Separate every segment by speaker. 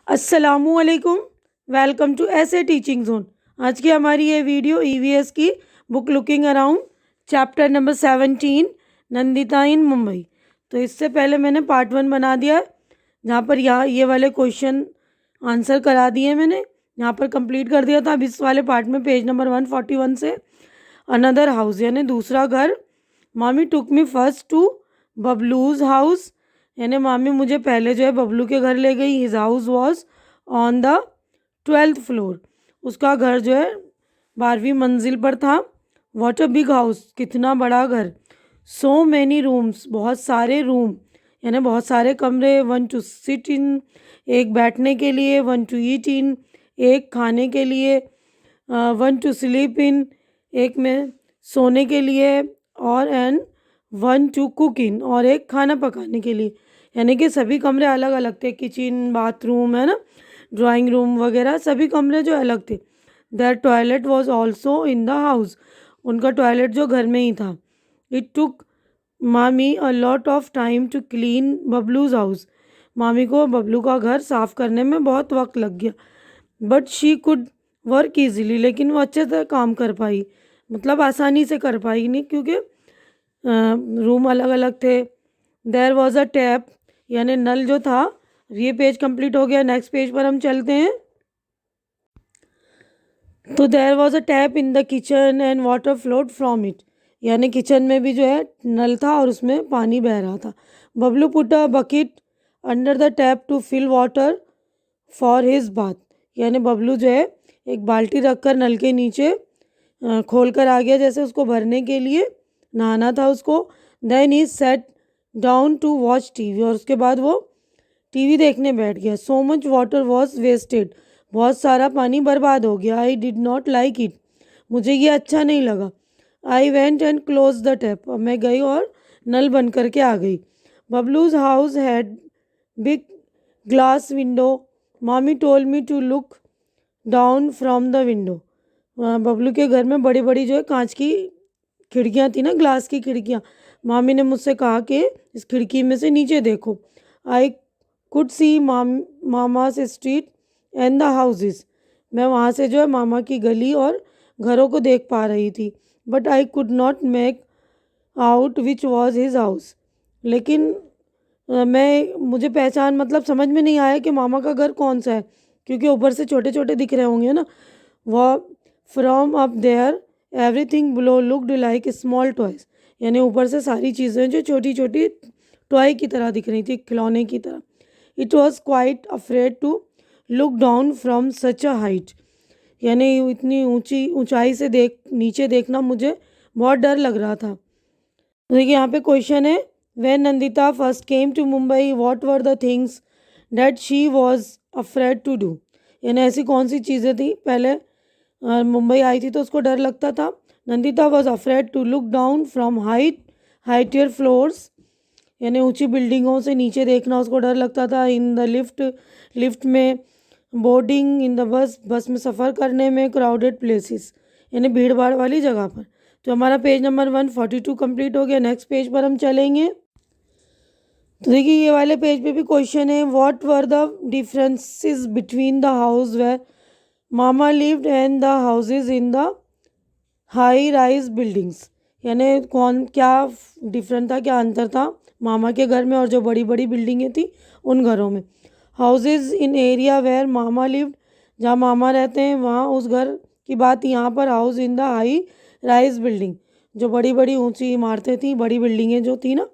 Speaker 1: अस्सलामुअलैकुम। Welcome to ace teaching zone. आज की हमारी ये वीडियो ईवीएस की book looking around chapter number 17 Nandita in Mumbai. तो इससे पहले मैंने पार्ट 1 बना दिया है, जहाँ पर यहाँ ये वाले क्वेश्चन आंसर करा दिए मैंने, यहाँ पर कंप्लीट कर दिया था। अब इस वाले पार्ट में पेज नंबर 141 से अनदर हाउस यानी दूसरा घर। मामी टुक मी फर्स्ट टू बबलूज हाउस, यानी मामी मुझे पहले जो है बबलू के घर ले गई। His house was on the 12th floor, उसका घर जो है 12वीं मंजिल पर था। वॉट अ बिग हाउस, कितना बड़ा घर। सो मैनी रूम्स, बहुत सारे रूम यानी बहुत सारे कमरे। 1 टू सिट इन, एक बैठने के लिए। 1 टू ईट इन, एक खाने के लिए। 1 टू स्लीप इन, एक में सोने के लिए। और एंड 1 टू कुक इन, और एक खाना पकाने के लिए। यानी कि सभी कमरे अलग अलग थे। किचन, बाथरूम है ना, ड्राइंग रूम वगैरह सभी कमरे जो अलग थे। There toilet was also in the house, उनका टॉयलेट जो घर में ही था। It took mami a lot of time to clean Bablu's house, मामी को बबलू का घर साफ़ करने में बहुत वक्त लग गया। But she could work easily, लेकिन वो अच्छे से काम कर पाई, मतलब आसानी से कर पाई नहीं, क्योंकि रूम अलग अलग थे। देयर वॉज अ टैप, यानी नल जो था। ये पेज कंप्लीट हो गया, नेक्स्ट पेज पर हम चलते हैं। तो there was a tap in the kitchen and water flowed from it, यानी किचन में भी जो है नल था और उसमें पानी बह रहा था। Bablu put a bucket under the tap to fill water for his bath, यानी बबलू जो है एक बाल्टी रखकर नल के नीचे खोल कर आ गया, जैसे उसको भरने के लिए नहाना था उसको। Then he set down to watch TV, और उसके बाद वो टीवी देखने बैठ गया। So much water was wasted, बहुत सारा पानी बर्बाद हो गया। I did not like it, मुझे ये अच्छा नहीं लगा। I went and close the tap, अब मैं गई और नल बंद करके आ गई। Bablu's house had big glass window, mami told me to look down from the window. Bablu के घर में बड़ी बड़ी जो है कांच की खिड़कियाँ थी ना, ग्लास की खिड़कियाँ। मामी ने मुझसे कहा कि इस खिड़की में से नीचे देखो। I could see mama's street and the houses, मैं वहाँ से जो है मामा की गली और घरों को देख पा रही थी। But I could not make out which was his house, लेकिन मुझे पहचान मतलब समझ में नहीं आया कि मामा का घर कौन सा है, क्योंकि ऊपर से छोटे छोटे दिख रहे होंगे ना। वह from up there everything below looked like small toys, यानी ऊपर से सारी चीज़ें जो छोटी छोटी टॉय की तरह दिख रही थी, खिलौने की तरह। It was quite afraid to look down from such a height, यानी इतनी ऊंचाई से नीचे देखना मुझे बहुत डर लग रहा था। तो देखिए यहाँ पे क्वेश्चन है, when Nandita first came to Mumbai what were the things that she was afraid to do, यानी ऐसी कौन सी चीज़ें थी पहले मुंबई आई थी तो उसको डर लगता था। Nandita was afraid to look down from higher floors, यानी ऊंची बिल्डिंगों से नीचे देखना उसको डर लगता था। इन द लिफ्ट में। बोर्डिंग इन द बस में सफ़र करने में। क्राउडेड प्लेसेस, यानी भीड़ भाड़ वाली जगह पर। तो हमारा पेज नंबर 142 कंप्लीट हो गया। नेक्स्ट पेज पर हम चलेंगे। तो देखिए ये वाले पेज पे भी क्वेश्चन है, what were the differences between the house where Mama lived and the houses in the high rise buildings, यानी क्या डिफरेंट था, क्या अंतर था मामा के घर में और जो बड़ी बड़ी बिल्डिंगें थी उन घरों में। Houses in area where Mama lived, जहाँ मामा रहते हैं वहाँ उस घर की बात यहाँ पर। House in the high rise building, जो बड़ी बड़ी ऊंची इमारतें थी, बड़ी बिल्डिंगें जो थी ना।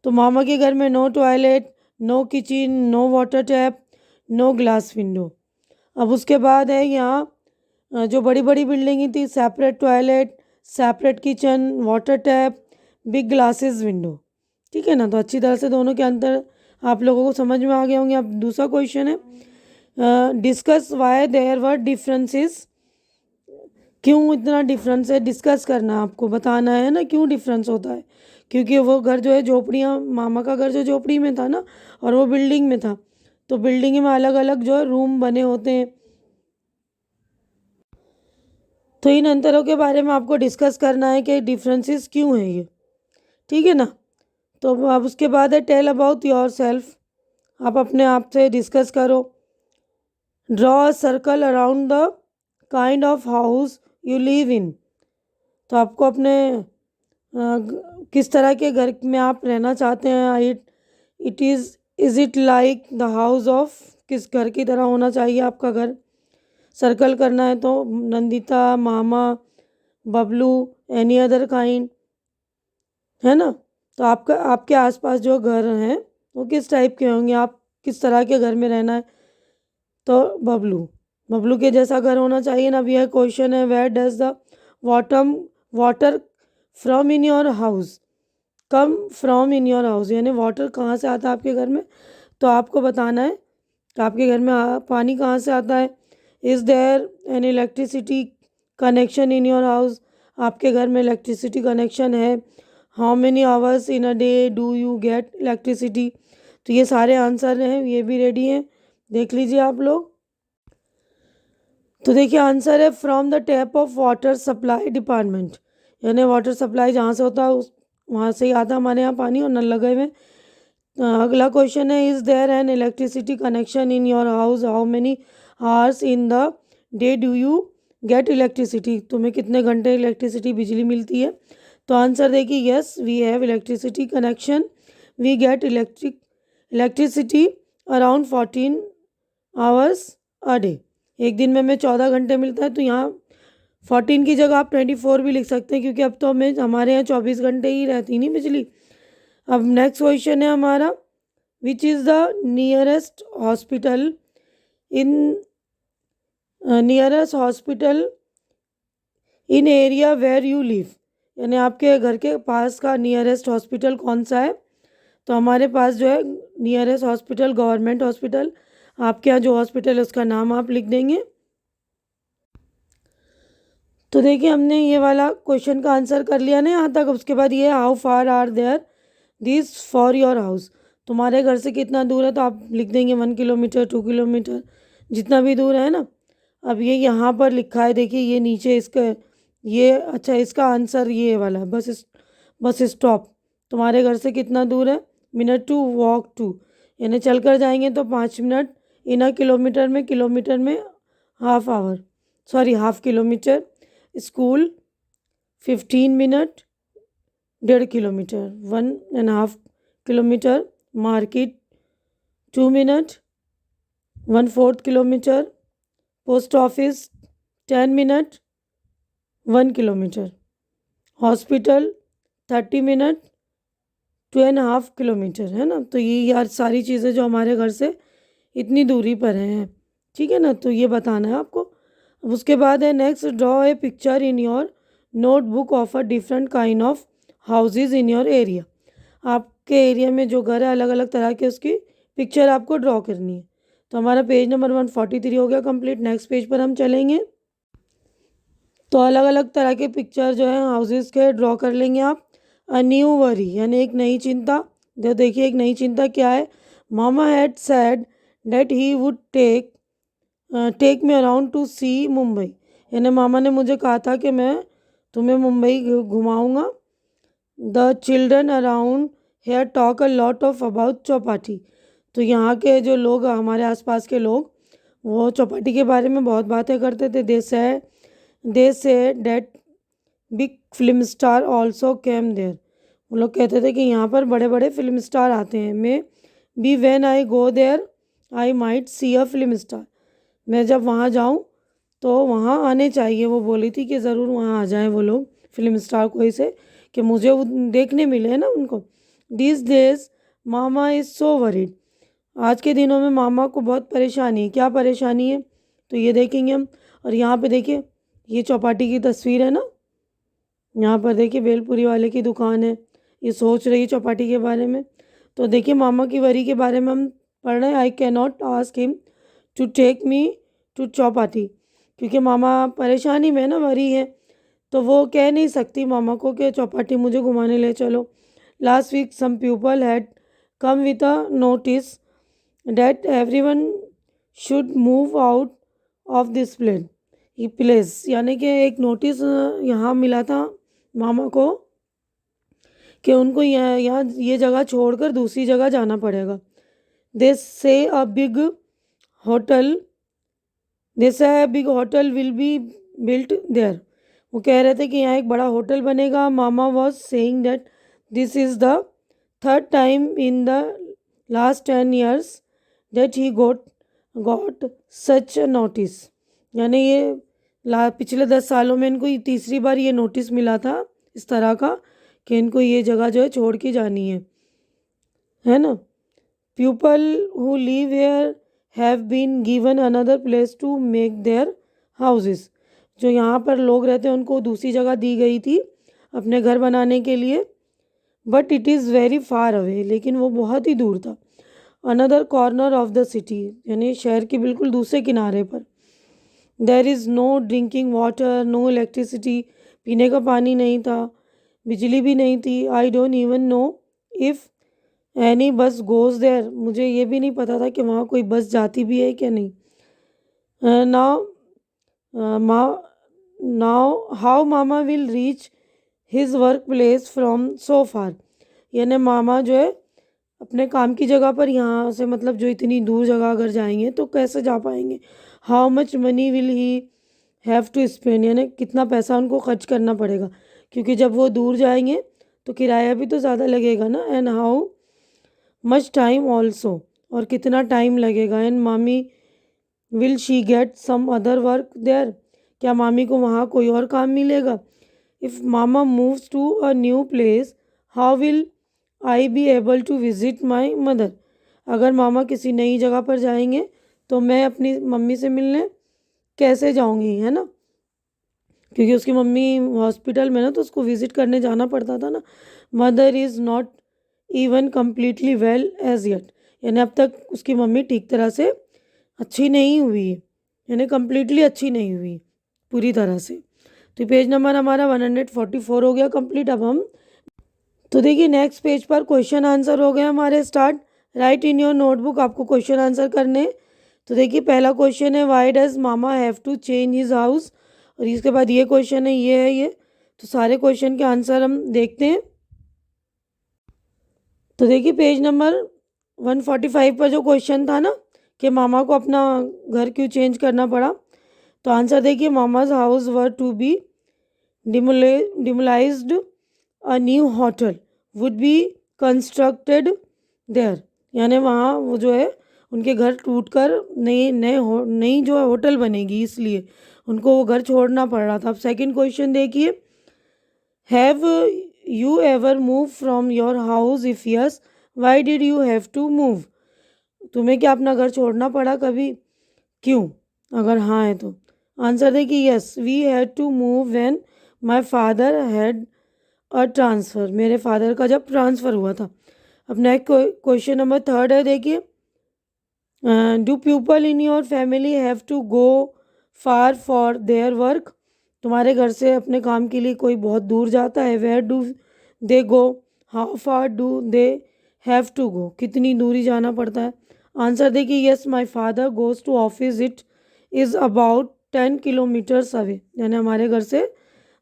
Speaker 1: तो मामा के घर में no toilet, no kitchen, no water tap, no glass window. अब उसके बाद है यहाँ जो बड़ी बड़ी बिल्डिंग थी, separate toilet, separate kitchen, water tap, big glasses window. ठीक है ना, तो अच्छी तरह से दोनों के अंतर आप लोगों को समझ में आ गए होंगे। अब दूसरा क्वेश्चन है, discuss why there were differences, क्यों इतना डिफरेंस है डिस्कस करना, आपको बताना है ना क्यों डिफरेंस होता है। क्योंकि वो घर जो है झोपड़ियाँ, मामा का घर जो झोपड़ी में था ना और वो बिल्डिंग में था, तो बिल्डिंग में अलग अलग जो है रूम बने होते हैं। तो इन अंतरों के बारे में आपको डिस्कस करना है कि डिफरेंसेस क्यों हैं ये। ठीक है ना, तो अब उसके बाद है टेल अबाउट योर सेल्फ, आप अपने आप से डिस्कस करो। Draw a circle around the kind of house you live in. तो आपको अपने किस तरह के घर में आप रहना चाहते हैं, it is like the house of, किस घर की तरह होना चाहिए आपका घर। सर्कल करना है तो नंदिता, मामा, बबलू, एनी अदर काइंड, है ना। तो आपका आपके आसपास जो घर हैं वो किस टाइप के होंगे, आप किस तरह के घर में रहना है। तो बबलू, बबलू के जैसा घर होना चाहिए ना। अब यह क्वेश्चन है, where does the water water from in your house, come from in your house, यानी वाटर कहाँ से आता है आपके घर में। तो आपको बताना है कि आपके घर में पानी कहाँ से आता है। Is there an electricity connection in your house, आपके घर में इलेक्ट्रिसिटी कनेक्शन है। How many hours in a day do you get electricity. तो ये सारे आंसर हैं, ये भी रेडी हैं, देख लीजिए आप लोग। तो देखिए आंसर है from the tap of water supply department, यानी वाटर सप्लाई जहाँ से होता है उस वहाँ से ही आता है हमारे यहाँ पानी, और नल लगे हुए। अगला क्वेश्चन है, is there an electricity connection in your house, how many hours in the day do you get electricity, तुम्हें कितने घंटे इलेक्ट्रिसिटी बिजली मिलती है। तो आंसर देखिए, yes we have electricity connection, we get electricity around 14 hours a day. एक दिन में हमें 14 घंटे मिलता है। तो यहाँ 14 की जगह आप 24 भी लिख सकते हैं, क्योंकि अब तो हमें हमारे यहाँ 24 घंटे ही रहती नहीं बिजली। अब नेक्स्ट क्वेश्चन है हमारा, which is the nearest hospital in nearest hospital in area where you live, यानी आपके घर के पास का नियरेस्ट हॉस्पिटल कौन सा है। तो हमारे पास जो है नियरेस्ट हॉस्पिटल गवर्नमेंट हॉस्पिटल, आपके यहाँ जो हॉस्पिटल है उसका नाम आप लिख देंगे। तो देखिए हमने ये वाला क्वेश्चन का आंसर कर लिया ना यहाँ तक। उसके बाद ये how far are there this for your house, तुम्हारे घर से कितना दूर है। तो आप लिख देंगे 1 किलोमीटर, 2 किलोमीटर, जितना भी दूर है ना। अब ये यहाँ पर लिखा है, देखिए ये नीचे इसका ये, अच्छा इसका आंसर ये वाला है, बस स्टॉप तुम्हारे घर से कितना दूर है। मिनट टू वॉक टू, यानी चल कर जाएंगे तो 5 मिनट। इन अ किलोमीटर में half hour, sorry half kilometre. School 15 minute, 1.5 kilometre, 1.5 kilometre. Market 2 minute, 1/4 kilometre. Post office 10 minute, 1 kilometre. Hospital 30 minute, 2.5 kilometre, है ना। तो ये यार सारी चीज़ें जो हमारे घर से इतनी दूरी पर हैं, ठीक है ना। तो ये बताना है आपको। अब उसके बाद है next, draw a picture in your notebook of a different kind of houses in your area, आपके एरिया में जो घर है अलग अलग तरह के, उसकी पिक्चर आपको ड्रॉ करनी है। तो हमारा पेज नंबर 143 हो गया कंप्लीट। नेक्स्ट पेज पर हम चलेंगे। तो अलग अलग तरह के पिक्चर जो है हाउसेज के ड्रॉ कर लेंगे आप। अ न्यू वरी, यानी एक नई चिंता। जो देखिए एक नई चिंता क्या है, mama had said that he would take me around to see Mumbai, यानी मामा ने मुझे कहा था कि मैं तुम्हें मुंबई घुमाऊंगा। The children around hair talk a lot of about Chowpatty, तो यहाँ के जो लोग हमारे आसपास के लोग वो चौपाटी के बारे में बहुत बातें करते थे। They say that big film star also came there, वो लोग कहते थे कि यहाँ पर बड़े बड़े फिल्म स्टार आते हैं। May be when I go there I might see a film star, मैं जब वहाँ जाऊँ तो वहाँ आने चाहिए। वो बोली थी कि ज़रूर वहाँ आ जाएं वो लोग फिल्म स्टार कोई से, कि मुझे वो देखने मिले ना उनको। This days mama is so worried, आज के दिनों में मामा को बहुत परेशानी है। क्या परेशानी है तो ये देखेंगे हम। और यहाँ पे देखिए ये चौपाटी की तस्वीर है ना, यहाँ पर देखिए भेलपुरी वाले की दुकान है, ये सोच रही है चौपाटी के बारे में। तो देखिए मामा की वरी के बारे में हम पढ़ रहे हैं। I can not ask him to take me to Chowpatty, क्योंकि मामा परेशानी में ना वरी है, तो वो कह नहीं सकती मामा को कि चौपाटी मुझे घुमाने ले चलो। Last week some people had come with a notice that everyone should move out of this place, यानी कि एक नोटिस यहाँ मिला था मामा को कि उनको यहाँ ये जगह छोड़कर दूसरी जगह जाना पड़ेगा। They say a big hotel this है big hotel will be built there. वो कह रहे थे कि यहाँ एक बड़ा होटल बनेगा। Mama was saying that this is the third time in the last 10 years that he got such a notice. यानी ये पिछले 10 सालों में इनको ये तीसरी बार ये नोटिस मिला था इस तरह का कि इनको ये जगह जो है छोड़ के जानी है ना। People who live here have been given another place to make their houses. जो यहाँ पर लोग रहते हैं उनको दूसरी जगह दी गई थी अपने घर बनाने के लिए। But it is very far away, लेकिन वो बहुत ही दूर था। Another corner of the city, यानी शहर के बिल्कुल दूसरे किनारे पर। There is no drinking water, no electricity, पीने का पानी नहीं था, बिजली भी नहीं थी। I don't even know if any bus goes there, मुझे ये भी नहीं पता था कि वहाँ कोई बस जाती भी है क्या नहीं। Now now how mama will reach his work place from so far. यानी मामा जो है अपने काम की जगह पर यहाँ से मतलब जो इतनी दूर जगह अगर जाएंगे तो कैसे जा पाएंगे। How much money will he have to spend, यानी कितना पैसा उनको खर्च करना पड़ेगा, क्योंकि जब वो दूर जाएंगे तो किराया भी तो ज़्यादा लगेगा ना। And how much time also, और कितना टाइम लगेगा। And Mami will she get some other work there, क्या मामी को वहाँ कोई और काम मिलेगा। If Mama moves to a new place how will I be able to visit my mother. अगर मामा किसी नई जगह पर जाएंगे तो मैं अपनी मम्मी से मिलने कैसे जाऊंगी, है ना, क्योंकि उसकी मम्मी हॉस्पिटल में ना, तो उसको विज़िट करने जाना पड़ता था ना। Mother is not even completely well as yet, यानी अब तक उसकी मम्मी ठीक तरह से अच्छी नहीं हुई है, यानी कम्प्लीटली अच्छी नहीं हुई पूरी तरह से। तो पेज नंबर हमारा 144 हो गया कंप्लीट। अब हम तो देखिए नेक्स्ट पेज पर क्वेश्चन आंसर हो गए हमारे start. Write in your notebook, आपको क्वेश्चन आंसर करने। तो देखिए पहला क्वेश्चन है why does Mama have to change his house, और इसके बाद ये क्वेश्चन है, ये है ये। तो सारे क्वेश्चन के आंसर हम देखते हैं। तो देखिए पेज नंबर 145 पर जो क्वेश्चन था ना कि मामा को अपना घर क्यों चेंज करना पड़ा, तो आंसर देखिए mama's house were to be demolished, a new hotel would be constructed there. यानी वहाँ वो जो है उनके घर टूटकर नई जो है होटल बनेगी, इसलिए उनको वो घर छोड़ना पड़ रहा था। अब सेकंड क्वेश्चन देखिए, have you ever move from your house, if yes why did you have to move. तुम्हें क्या अपना घर छोड़ना पड़ा कभी, क्यों, अगर हाँ है तो। आंसर देखिए yes we had to move when my father had a transfer, मेरे फादर का जब ट्रांसफ़र हुआ था। अब नेक्स्ट क्वेश्चन नंबर थर्ड है देखिए, do people in your family have to go far for their work. तुम्हारे घर से अपने काम के लिए कोई बहुत दूर जाता है। Where do they go, how far do they have to go, कितनी दूरी जाना पड़ता है। आंसर देखिए yes my father goes to office, it is about 10 kilometers away, यानी हमारे घर से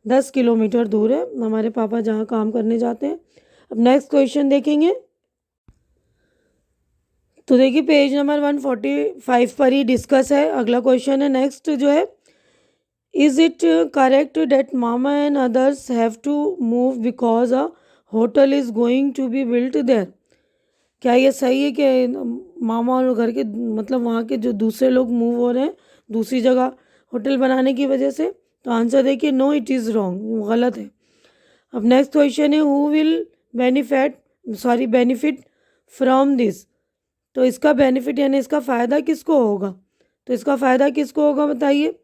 Speaker 1: 10 किलोमीटर दूर है हमारे पापा जहाँ काम करने जाते हैं। अब नेक्स्ट क्वेश्चन देखेंगे। तो देखिए पेज नंबर 145 पर ही डिस्कस है। अगला क्वेश्चन है नेक्स्ट जो है, is it correct that Mama and others have to move because a hotel is going to be built there. क्या ये सही है कि मामा और घर के मतलब वहाँ के जो दूसरे लोग मूव हो रहे हैं दूसरी जगह होटल बनाने की वजह से। तो आंसर देखिए नो इट इज़ रॉन्ग, गलत है। अब नेक्स्ट क्वेश्चन है who will benefit from this. तो इसका बेनिफिट यानी इसका फ़ायदा किसको होगा, तो इसका फ़ायदा किसको होगा बताइए।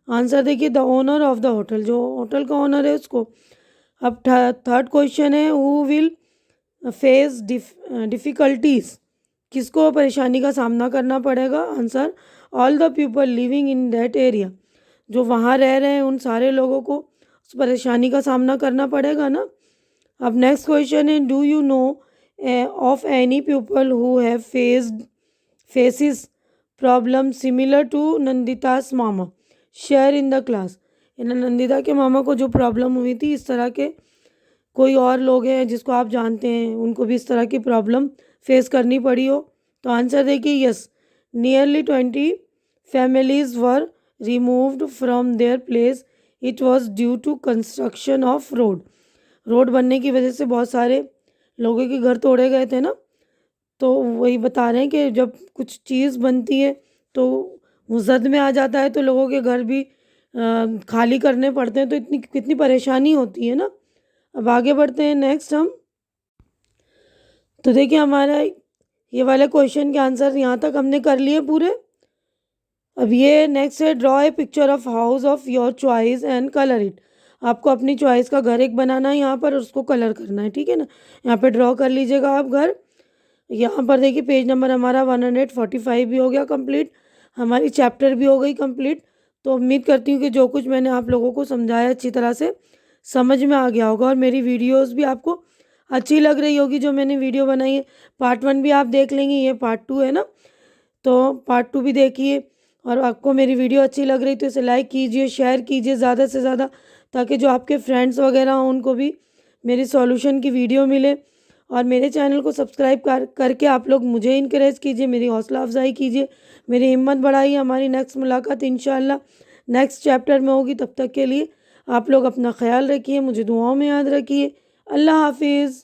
Speaker 1: आंसर देखिए the owner of the hotel, जो होटल का ओनर है उसको। अब थर्ड क्वेश्चन है हु विल फेस डिफ़िकल्टीज़, किसको परेशानी का सामना करना पड़ेगा। Answer all the people living in that area, जो वहाँ रह रहे हैं उन सारे लोगों को उस परेशानी का सामना करना पड़ेगा ना। अब नेक्स्ट क्वेश्चन है do you know of any people who have faces problem similar to Nandita's mama share in the class. इन नंदिता के मामा को जो प्रॉब्लम हुई थी इस तरह के कोई और लोग हैं जिसको आप जानते हैं उनको भी इस तरह की प्रॉब्लम फेस करनी पड़ी हो। तो आंसर देखिए yes nearly 20 families were removed from their place. It was due to construction of road. Road बनने की वजह से बहुत सारे लोगों के घर तोड़े गए थे ना, तो वही बता रहे हैं कि जब कुछ चीज़ बनती है तो वो जद में आ जाता है तो लोगों के घर भी खाली करने पड़ते हैं, तो इतनी कितनी परेशानी होती है ना। अब आगे बढ़ते हैं नेक्स्ट हम। तो देखिए हमारा ये वाले क्वेश्चन के आंसर यहाँ तक हमने कर लिए पूरे। अब ये नेक्स्ट है, draw a picture of house of your choice and colour it. आपको अपनी चॉइस का घर एक बनाना है यहाँ पर, उसको कलर करना है, ठीक है ना। यहाँ पे ड्रॉ कर लीजिएगा आप घर। यहाँ पर देखिए पेज नंबर हमारा 145 भी हो गया कंप्लीट, हमारी चैप्टर भी हो गई कंप्लीट। तो उम्मीद करती हूँ कि जो कुछ मैंने आप लोगों को समझाया अच्छी तरह से समझ में आ गया होगा, और मेरी वीडियोस भी आपको अच्छी लग रही होगी जो मैंने वीडियो बनाई है। पार्ट 1 भी आप देख लेंगे, ये पार्ट 2 है ना, तो पार्ट 2 भी देखिए। और आपको मेरी वीडियो अच्छी लग रही तो इसे लाइक कीजिए, शेयर कीजिए ज़्यादा से ज़्यादा, ताकि जो आपके फ्रेंड्स वगैरह हों उनको भी मेरी सॉल्यूशन की वीडियो मिले। और मेरे चैनल को सब्सक्राइब करके आप लोग मुझे इनकरेज कीजिए, मेरी हौसला अफजाई कीजिए, मेरी हिम्मत बढ़ाइए। हमारी नेक्स्ट मुलाकात इंशाल्लाह नेक्स्ट चैप्टर में होगी। तब तक के लिए आप लोग अपना ख्याल रखिए, मुझे दुआओं में याद रखिए। अल्लाह हाफिज़।